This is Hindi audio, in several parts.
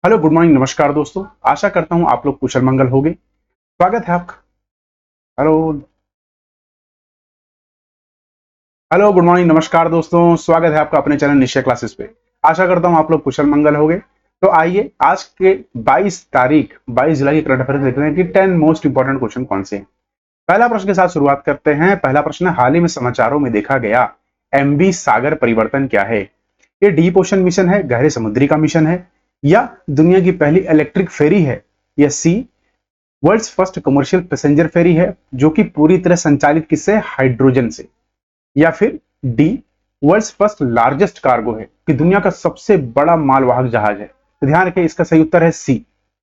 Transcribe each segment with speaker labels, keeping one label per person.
Speaker 1: हेलो, गुड मॉर्निंग, नमस्कार दोस्तों। आशा करता हूं आप लोग कुशल मंगल होंगे। स्वागत है आपका। हेलो। हेलो, गुड मॉर्निंग, नमस्कार दोस्तों। स्वागत है आपका अपने चैनल निश्चय क्लासेस पे। आशा करता हूं आप लोग कुशल मंगल होंगे। तो आइए आज के 22 जुलाई के करंट अफेयर्स देखते हैं कि 10 मोस्ट इंपोर्टेंट क्वेश्चन कौन से हैं। पहला प्रश्न के साथ शुरुआत करते हैं। पहला प्रश्न है, हाल ही में समाचारों में देखा गया एमवी सागर परिवर्तन क्या है? ये डीप ओशन मिशन है, गहरे समुद्री का मिशन है, या दुनिया की पहली इलेक्ट्रिक फेरी है, या सी वर्ल्ड्स फर्स्ट कमर्शियल पैसेंजर फेरी है जो कि पूरी तरह संचालित किससे, हाइड्रोजन से, या फिर the world's first largest cargo है कि दुनिया का सबसे बड़ा मालवाहक जहाज है। तो ध्यान रखिए, इसका सही उत्तर है सी।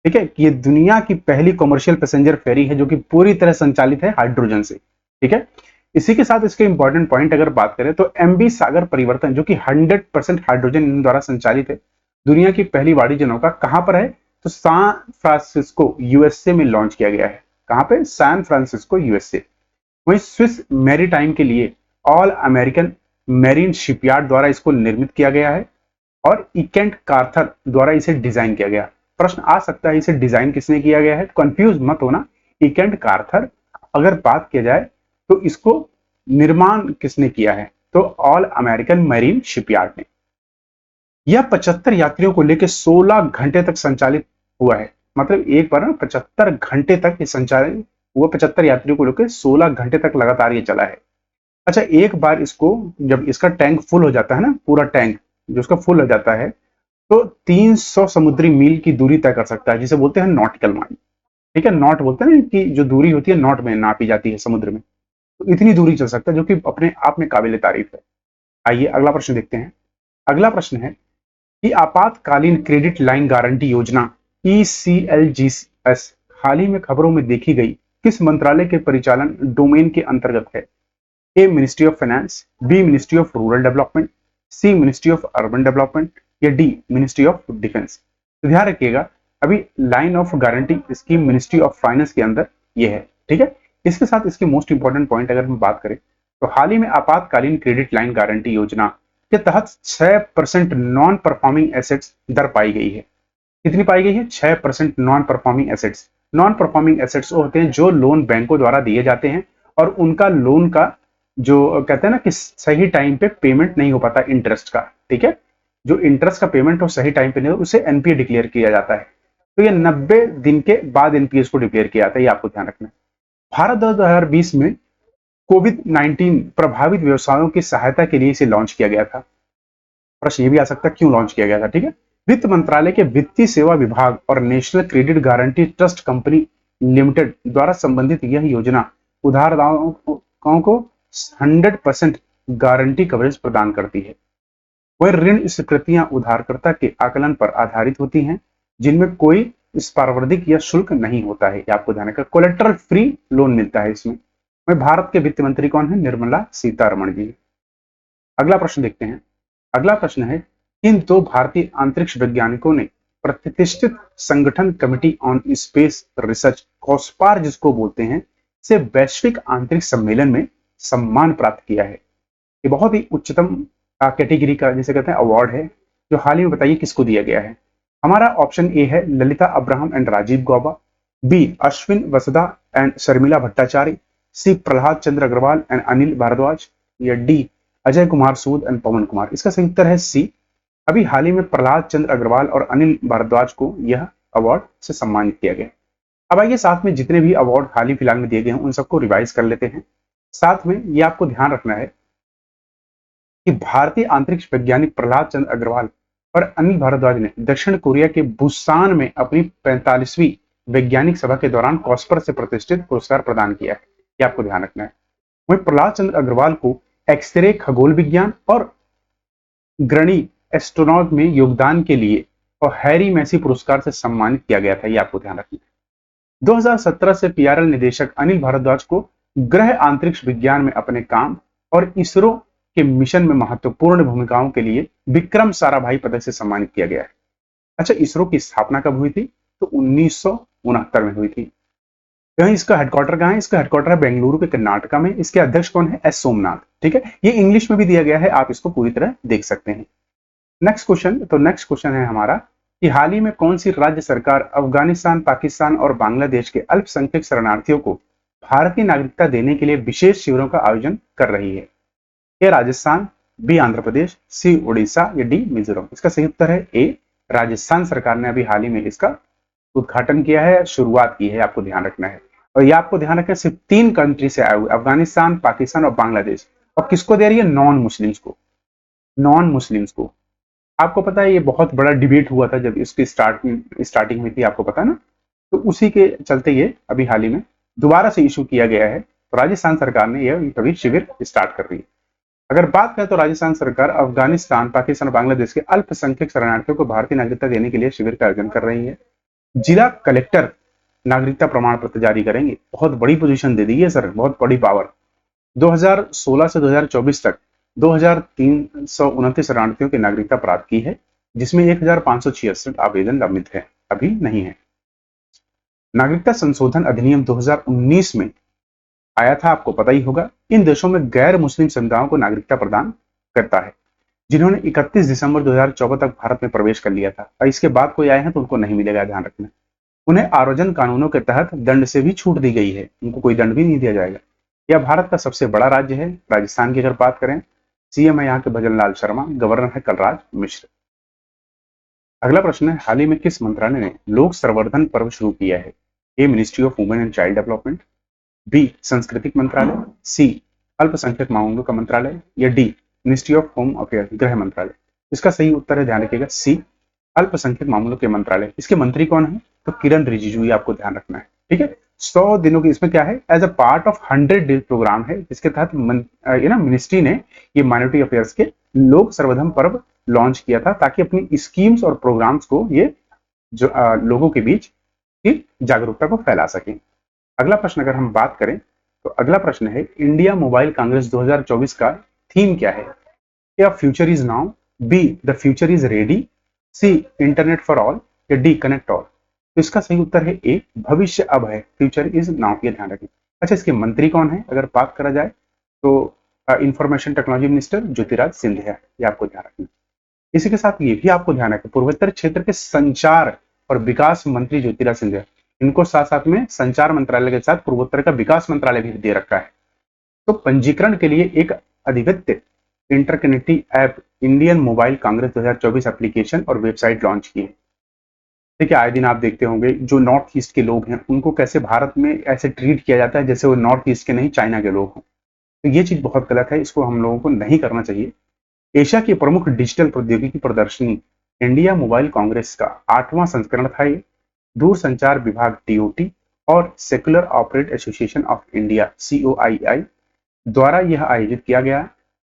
Speaker 1: ठीक है, कि ये दुनिया की पहली कमर्शियल पैसेंजर फेरी है जो कि पूरी तरह संचालित है हाइड्रोजन से। ठीक है, इसी के साथ इसके इंपॉर्टेंट पॉइंट अगर बात करें तो एमबी सागर परिवर्तन जो कि 100% हाइड्रोजन इंजन द्वारा संचालित है, दुनिया की पहली वाणिज्य नौका कहां पर है? तो सैन फ्रांसिस्को यूएसए में लॉन्च किया गया है। कहां पे? San Francisco USA. वहीं स्विस मैरीटाइम के लिए ऑल अमेरिकन मेरीन शिपयार्ड द्वारा इसको निर्मित किया गया है और इकेंट कार्थर द्वारा इसे डिजाइन किया गया। प्रश्न आ सकता है, इसे डिजाइन किसने किया गया है? कंफ्यूज मत होना। इकेंट कार्थर। अगर बात किया जाए तो इसको निर्माण किसने किया है? तो ऑल अमेरिकन मेरीन शिपयार्ड ने। यह 75 यात्रियों को लेकर 16 घंटे तक संचालित हुआ है। मतलब एक बार 75 घंटे तक ये संचालित हुआ। 75 यात्रियों को लेकर 16 घंटे तक लगातार ये चला है। अच्छा, एक बार इसको जब इसका टैंक फुल हो जाता है ना, पूरा टैंक जो उसका फुल हो जाता है, तो 300 समुद्री मील की दूरी तय कर सकता है, जिसे बोलते हैं नॉटिकल माइल। ठीक है, नॉट बोलते हैं ना कि जो दूरी होती है नॉट में नापी जाती है समुद्र में। तो इतनी दूरी चल सकता है जो कि अपने आप में काबिल तारीफ है। आइए अगला प्रश्न देखते हैं। अगला प्रश्न है कि आपातकालीन क्रेडिट लाइन गारंटी योजना ECLGS हाल ही में खबरों में देखी गई किस मंत्रालय के परिचालन डोमेन के अंतर्गत है? A Ministry of Finance, B Ministry of Rural Development, C Ministry of Urban Development, या डी मिनिस्ट्री ऑफ डिफेंस। तो ध्यान रखिएगा, अभी line of guarantee scheme Ministry of Finance के अंदर ये है। ठीक है, इसके साथ इसके मोस्ट इंपॉर्टेंट पॉइंट अगर हम बात करें तो हाल ही में आपातकालीन क्रेडिट लाइन गारंटी योजना के तहत 6% नॉन परफॉर्मिंग एसेट्स दर पाई गई है। कितनी पाई गई है? 6% non performing assets. Non performing assets वो होते हैं जो लोन बैंकों द्वारा दिए जाते हैं और उनका लोन का जो कहते हैं ना कि सही टाइम पे पेमेंट नहीं हो पाता इंटरेस्ट का। ठीक है, जो इंटरेस्ट का पेमेंट हो सही टाइम पे नहीं हो उसे एनपीए डिक्लेयर किया जाता है। तो ये 90 दिन के बाद एनपीएस को डिक्लेयर किया जाता है, ये आपको ध्यान रखना है। भारत 2020 में कोविड 19 प्रभावित व्यवसायों की सहायता के लिए इसे लॉन्च किया गया था। प्रश्न ये भी आ सकता है क्यों लॉन्च किया गया था। ठीक है, वित्त मंत्रालय के वित्तीय सेवा विभाग और national credit guarantee trust company limited द्वारा संबंधित यह योजना उधारदाताओं को 100% गारंटी कवरेज प्रदान करती है। वह ऋण स्वीकृतियां उधारकर्ता के आकलन पर आधारित होती हैं जिनमें कोई स्पर्धात्मक या शुल्क नहीं होता है। आपको ध्यान रखना, कोलेट्रल फ्री लोन मिलता है इसमें। वह भारत के वित्त मंत्री कौन है? निर्मला सीतारमण जी। अगला प्रश्न देखते हैं। अगला प्रश्न है, इन दो भारतीय अंतरिक्ष वैज्ञानिकों ने प्रतिष्ठित संगठन कमिटी ऑन स्पेस रिसर्च कॉस्पार जिसको बोलते हैं से वैश्विक अंतरिक्ष सम्मेलन में सम्मान प्राप्त किया है। ये बहुत ही उच्चतम कैटेगरी का जिसे कहते हैं अवार्ड है, जो हाल ही में बताइए किसको दिया गया है। हमारा ऑप्शन ए है Lalita Abraham and Rajiv Gauba, B Ashwin Vasudha and Sharmila Bhattacharya, C Prahlad Chandra Agarwal and Anil Bhardwaj, या डी अजय कुमार सूद एंड पवन कुमार। इसका सही उत्तर है सी। अभी हाल ही में प्रहलाद चंद्र अग्रवाल और अनिल भारद्वाज को यह अवार्ड से सम्मानित किया गया। अब आइए साथ में जितने भी अवार्ड हाल ही फिलहाल में दिए गए हैं उन सबको रिवाइज कर लेते हैं। साथ में ये आपको ध्यान रखना है कि भारतीय अंतरिक्ष वैज्ञानिक प्रहलाद चंद्र अग्रवाल और अनिल भारद्वाज ने दक्षिण कोरिया के बुसान में अपनी 45वीं वैज्ञानिक सभा के दौरान कॉस्पर से प्रतिष्ठित पुरस्कार प्रदान किया है। ये आपको ध्यान रखना है। वहीं प्रहलाद चंद्र अग्रवाल को एक्सरे खगोल विज्ञान और ग्रणी एस्ट्रोनॉट में योगदान के लिए और हैरी मैसी पुरस्कार से सम्मानित किया गया था। ये आपको ध्यान रखना है। 2017 से पीआरएल निदेशक अनिल भारद्वाज को ग्रह अंतरिक्ष विज्ञान में अपने काम और इसरो के मिशन में महत्वपूर्ण भूमिकाओं के लिए विक्रम साराभाई पदक से सम्मानित किया गया है। अच्छा, इसरो की स्थापना कब हुई थी? तो 1969 में हुई थी। कहीं इसका हेडक्वार्टर कहाँ है? इसका हेडक्वार्टर है बेंगलुरु के कर्नाटका में। इसके अध्यक्ष कौन है? एस सोमनाथ। ठीक है, ये इंग्लिश में भी दिया गया है, आप इसको पूरी तरह देख सकते हैं। नेक्स्ट क्वेश्चन है हमारा कि हाल ही में कौन सी राज्य सरकार अफगानिस्तान, पाकिस्तान और बांग्लादेश के अल्पसंख्यक शरणार्थियों को भारतीय नागरिकता देने के लिए विशेष शिविरों का आयोजन कर रही है? ए राजस्थान, बी आंध्र प्रदेश, सी उड़ीसा या डी मिजोरम। इसका सही उत्तर है ए राजस्थान सरकार ने अभी हाल ही में इसका उद्घाटन किया है, शुरुआत की है, आपको ध्यान रखना है। और ये आपको ध्यान रखना है सिर्फ 3 कंट्री से आए हुए, अफगानिस्तान, पाकिस्तान और बांग्लादेश। और किसको दे रही है? नॉन मुस्लिम्स को, नॉन मुस्लिम्स को। आपको पता है ये बहुत बड़ा डिबेट हुआ था जब इसकी स्टार्टिंग हुई थी, आपको पता है ना। तो उसी के चलते ये अभी हाल ही में दोबारा से इशू किया गया है। तो राजस्थान सरकार ने यह कभी शिविर स्टार्ट कर रही है। अगर बात करें तो राजस्थान सरकार अफगानिस्तान, पाकिस्तान और बांग्लादेश के अल्पसंख्यक शरणार्थियों को भारतीय नागरिकता देने के लिए शिविर का आयोजन कर रही है। जिला कलेक्टर नागरिकता प्रमाण पत्र जारी करेंगे। बहुत बड़ी पोजीशन दे दी है सर, बहुत बड़ी पावर। 2016 से 2024 तक 2329 शरणार्थियों की नागरिकता प्राप्त की है, जिसमें 1566 आवेदन लंबित है, अभी नहीं है। नागरिकता संशोधन अधिनियम 2019 में आया था, आपको पता ही होगा। इन देशों में गैर मुस्लिम समुदायों को नागरिकता प्रदान करता है, जिन्होंने 31 दिसंबर 2014 तक भारत में प्रवेश कर लिया था और इसके बाद कोई आए हैं तो उनको नहीं मिलेगा, ध्यान रखना। उन्हें आरोजन कानूनों के तहत दंड से भी छूट दी गई है, उनको कोई दंड भी नहीं दिया जाएगा। यह भारत का सबसे बड़ा राज्य है। राजस्थान की अगर बात करें, सीएम है यहाँ के भजन लाल शर्मा, गवर्नर है कलराज मिश्र। अगला प्रश्न है, हाल ही में किस मंत्रालय ने लोक संवर्धन पर्व शुरू किया है? A Ministry of Women and Child Development, B सांस्कृतिक मंत्रालय, सी अल्पसंख्यक मामलों का मंत्रालय या D Ministry of Home Affair गृह मंत्रालय। इसका सही उत्तर है, ध्यान रखिएगा, सी अल्पसंख्यक मामलों के मंत्रालय। इसके मंत्री कौन है? तो किरण रिजिजू, ये आपको ध्यान रखना है, ठीक है। 100 दिनों की इसमें क्या है, as a part of 100 days programme है, जिसके तहत मिनिस्ट्री ने ये माइनॉरिटी अफेयर्स के लोक संवर्धन पर्व लॉन्च किया था, ताकि अपनी स्कीम्स और प्रोग्राम्स को ये जो लोगों के बीच की जागरूकता को फैला सके। अगला प्रश्न अगर हम बात करें तो अगला प्रश्न है, इंडिया मोबाइल कांग्रेस 2024 का थीम क्या है? या future is now, B the future is ready, C internet for all या डी कनेक्ट ऑल। तो इसका सही उत्तर है ए भविष्य अब है, फ्यूचर इज नाउ, ये ध्यान रखें। अच्छा, इसके मंत्री कौन है अगर बात करा जाए तो information technology minister Jyotiraj Scindia, ये आपको ध्यान रखना। इसी के साथ ये भी आपको ध्यान रखें, पूर्वोत्तर क्षेत्र के संचार और विकास मंत्री ज्योतिराज सिंधिया, इनको साथ साथ में संचार मंत्रालय के साथ पूर्वोत्तर का विकास मंत्रालय भी दे रखा है। तो पंजीकरण के लिए एक अधिवित्त interconnective app Indian Mobile Congress 2024 application और वेबसाइट लॉन्च की है। ठीक है, आए दिन आप देखते होंगे जो नॉर्थ ईस्ट के लोग हैं उनको कैसे भारत में ऐसे ट्रीट किया जाता है जैसे वो नॉर्थ ईस्ट के नहीं, चाइना के लोग हों। तो ये चीज बहुत गलत है, इसको हम लोगों को नहीं करना चाहिए। एशिया की प्रमुख डिजिटल प्रौद्योगिकी प्रदर्शनी इंडिया मोबाइल कांग्रेस का 8वां संस्करण था ये। दूरसंचार विभाग टीओटी और cellular operate association of India COAI द्वारा यह आयोजित किया गया,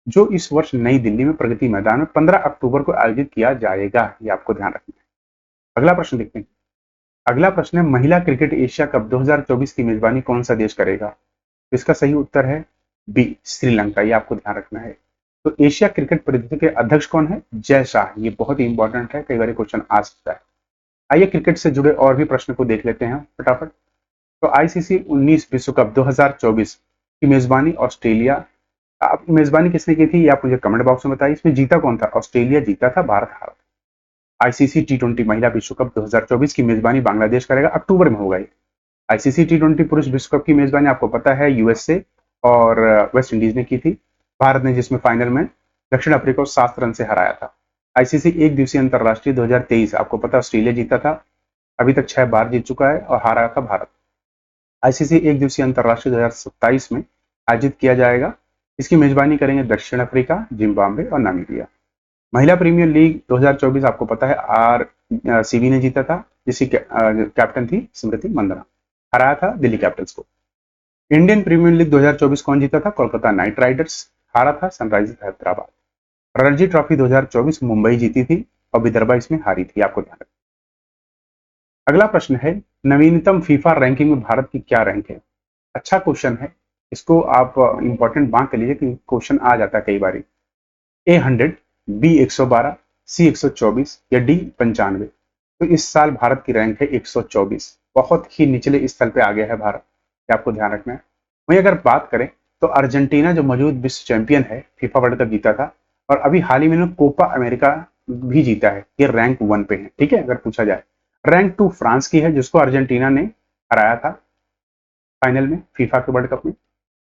Speaker 1: जो इस वर्ष नई दिल्ली में प्रगति मैदान में 15 अक्टूबर को आयोजित किया जाएगा, ये आपको ध्यान रखना है। अगला प्रश्न देखते हैं। अगला प्रश्न है, महिला क्रिकेट एशिया कप 2024 की मेजबानी कौन सा देश करेगा? इसका सही उत्तर है बी श्रीलंका, ये आपको ध्यान रखना है। तो एशिया क्रिकेट परिषद के अध्यक्ष कौन है? जय शाह, ये बहुत ही इंपॉर्टेंट है, कई बार क्वेश्चन आ सकता है। आइए क्रिकेट से जुड़े और भी प्रश्न को देख लेते हैं फटाफट। तो आईसीसी 19 विश्व कप 2024 की मेजबानी ऑस्ट्रेलिया, आप मेजबानी किसने की थी ये आप मुझे कमेंट बॉक्स में बताइए। इसमें जीता कौन था? ऑस्ट्रेलिया जीता था, भारत हारा। आईसीसी टी20 महिला विश्व कप 2024 की मेजबानी बांग्लादेश करेगा, अक्टूबर में होगा ये। आईसीसी टी20 पुरुष विश्व कप की मेजबानी आपको पता है यूएसए और वेस्ट इंडीज ने की थी, भारत ने जिसमें फाइनल में दक्षिण अफ्रीका को 7 रन से हराया था। आईसीसी एक दिवसीय अंतरराष्ट्रीय 2023 आपको पता ऑस्ट्रेलिया जीता था, अभी तक 6 बार जीत चुका है और हारा था भारत। आईसीसी एक दिवसीय अंतरराष्ट्रीय 2027 में आयोजित किया जाएगा, इसकी मेजबानी करेंगे दक्षिण अफ्रीका, जिम्बाब्वे और नामीबिया। महिला प्रीमियर लीग 2024 आपको पता है आरसीबी ने जीता था, जिसकी कैप्टन थी स्मृति मंदाना, हराया था दिल्ली कैपिटल्स को। इंडियन प्रीमियर लीग 2024 कौन जीता था? कोलकाता नाइट राइडर्स, हारा था सनराइजर्स हैदराबाद। रणजी ट्रॉफी 2024 मुंबई जीती थी और विदर्भा इसमें हारी थी, आपको ध्यान रखना। अगला प्रश्न है, नवीनतम फीफा रैंकिंग में भारत की क्या रैंक है? अच्छा क्वेश्चन है, इसको आप इंपॉर्टेंट बांध कर लीजिए कि क्वेश्चन आ जाता है कई बार। ए 100, बी 112, सी 124 या डी 95। तो इस साल भारत की रैंक है 124, बहुत ही निचले स्थल पे आ गया है भारत, ये आपको ध्यान रखना है। वहीं अगर बात करें तो अर्जेंटीना जो मौजूद विश्व चैंपियन है, फीफा वर्ल्ड कप जीता था और अभी हाल ही में कोपा अमेरिका भी जीता है, ये रैंक 1 पे है, ठीक है अगर पूछा जाए। रैंक 2 फ्रांस की है जिसको अर्जेंटीना ने हराया था फाइनल में फीफा के वर्ल्ड कप में।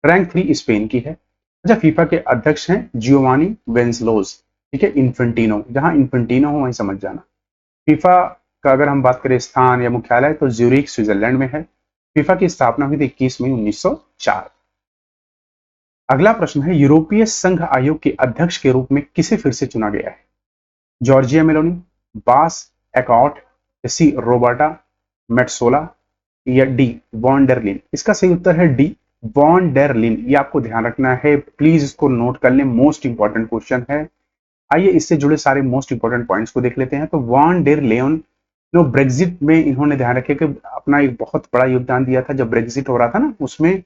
Speaker 1: रैंक 3 स्पेन की है। अच्छा, फीफा के अध्यक्ष हैं जियोवानी वेंसलोस, ठीक है, इन्फेंटिनो, जहां इन्फेंटिनो हो वहीं समझ जाना। फीफा का अगर हम बात करें स्थान या मुख्यालय तो ज्यूरिख स्विट्जरलैंड में है। फीफा की स्थापना हुई थी 21 मई 1904। अगला प्रश्न है, यूरोपीय संघ आयोग के अध्यक्ष के रूप में किसे फिर से चुना गया है? जॉर्जिया मेलोनी, बास एकॉट, सी रोबर्टा मेट्सोला या डी वॉन डेर लिन? इसका सही उत्तर है डी वॉन डेर लिन। ये आपको ध्यान रखना है, प्लीज इसको नोट कर लें, मोस्ट इंपॉर्टेंट क्वेश्चन है। आइए इससे जुड़े सारे मोस्ट इंपॉर्टेंट पॉइंट्स को देख लेते हैं। तो वॉन डेर लेन जो ब्रेग्जिट में इन्होंने ध्यान रखे कि अपना एक बहुत बड़ा योगदान दिया था जब ब्रेग्जिट हो रहा था ना, उसमें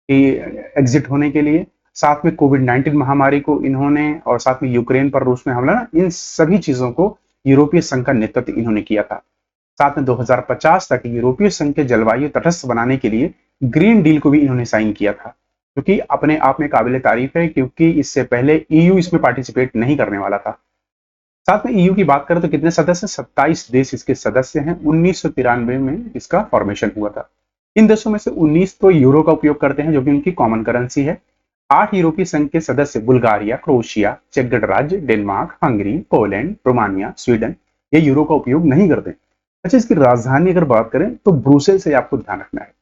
Speaker 1: एग्जिट होने के लिए। साथ में कोविड 19 महामारी को इन्होंने, और साथ में यूक्रेन पर रूस में हमला ना, इन सभी चीजों को यूरोपीय संघ का नेतृत्व इन्होंने किया था। साथ में 2050 तक यूरोपीय संघ के जलवायु तटस्थ बनाने के लिए ग्रीन डील को भी इन्होंने साइन किया था, जो कि अपने आप में काबिल तारीफ है, क्योंकि इससे पहले ईयू इसमें पार्टिसिपेट नहीं करने वाला था। साथ में ईयू की बात करें तो कितने सदस्य? 27 देश इसके सदस्य हैं। 1993 में इसका फॉर्मेशन हुआ था। इन देशों में से 19 तो यूरो का उपयोग करते हैं, जो कि उनकी कॉमन करेंसी है। 8 यूरोपीय संघ के सदस्य बुल्गारिया, क्रोएशिया, चेक गणराज्य, Denmark, Hungary, Poland, Romania, Sweden, ये यूरो का उपयोग नहीं करते। अच्छा, इसकी राजधानी अगर बात करें तो ब्रुसेल से आपको ध्यान रखना है।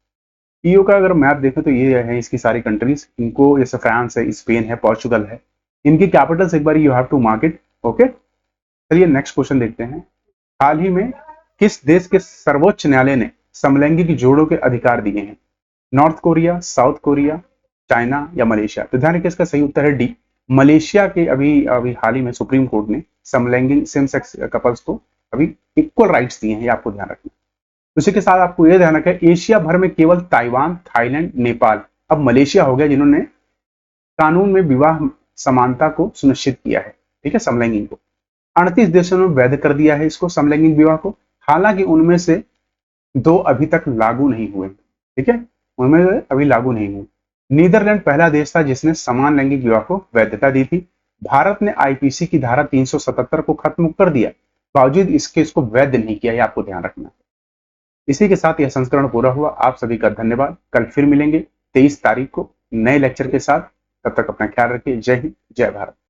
Speaker 1: ईयू का अगर मैप देखें तो ये है इसकी सारी कंट्रीज, इनको जैसे फ्रांस है, स्पेन है, पोर्चुगल है, इनकी कैपिटल्स एक बार you have to mark it. Okay, चलिए नेक्स्ट क्वेश्चन देखते हैं। हाल ही में किस देश के सर्वोच्च न्यायालय ने समलैंगिक जोड़ों के अधिकार दिए हैं? North Korea, south Korea, China या मलेशिया? तो ध्यान रखिए इसका सही उत्तर है डी मलेशिया के। अभी अभी हाल ही में सुप्रीम कोर्ट ने समलैंगिक सेम सेक्स कपल्स को अभी इक्वल राइट्स दिए हैं, ये आपको ध्यान रखना। उसी के साथ आपको यह ध्यान रखना, एशिया भर में केवल ताइवान, थाईलैंड, नेपाल, अब मलेशिया हो गया जिन्होंने कानून में विवाह समानता को सुनिश्चित किया है, ठीक है, समलैंगिक को। 38 देशों में वैध कर दिया है इसको, समलैंगिक विवाह को। हालांकि उनमें से 2 अभी तक लागू नहीं हुए, ठीक है, उनमें अभी लागू नहीं हुए। नीदरलैंड पहला देश था जिसने समान लैंगिक विवाह को वैधता दी थी। भारत ने आईपीसी की धारा 377 को खत्म कर दिया, बावजूद इसके इसको वैध नहीं किया, ये आपको ध्यान रखना। इसी के साथ यह संस्करण पूरा हुआ। आप सभी का धन्यवाद। कल फिर मिलेंगे 23 तारीख को नए लेक्चर के साथ। तब तक अपना ख्याल रखिए। जय हिंद, जय भारत।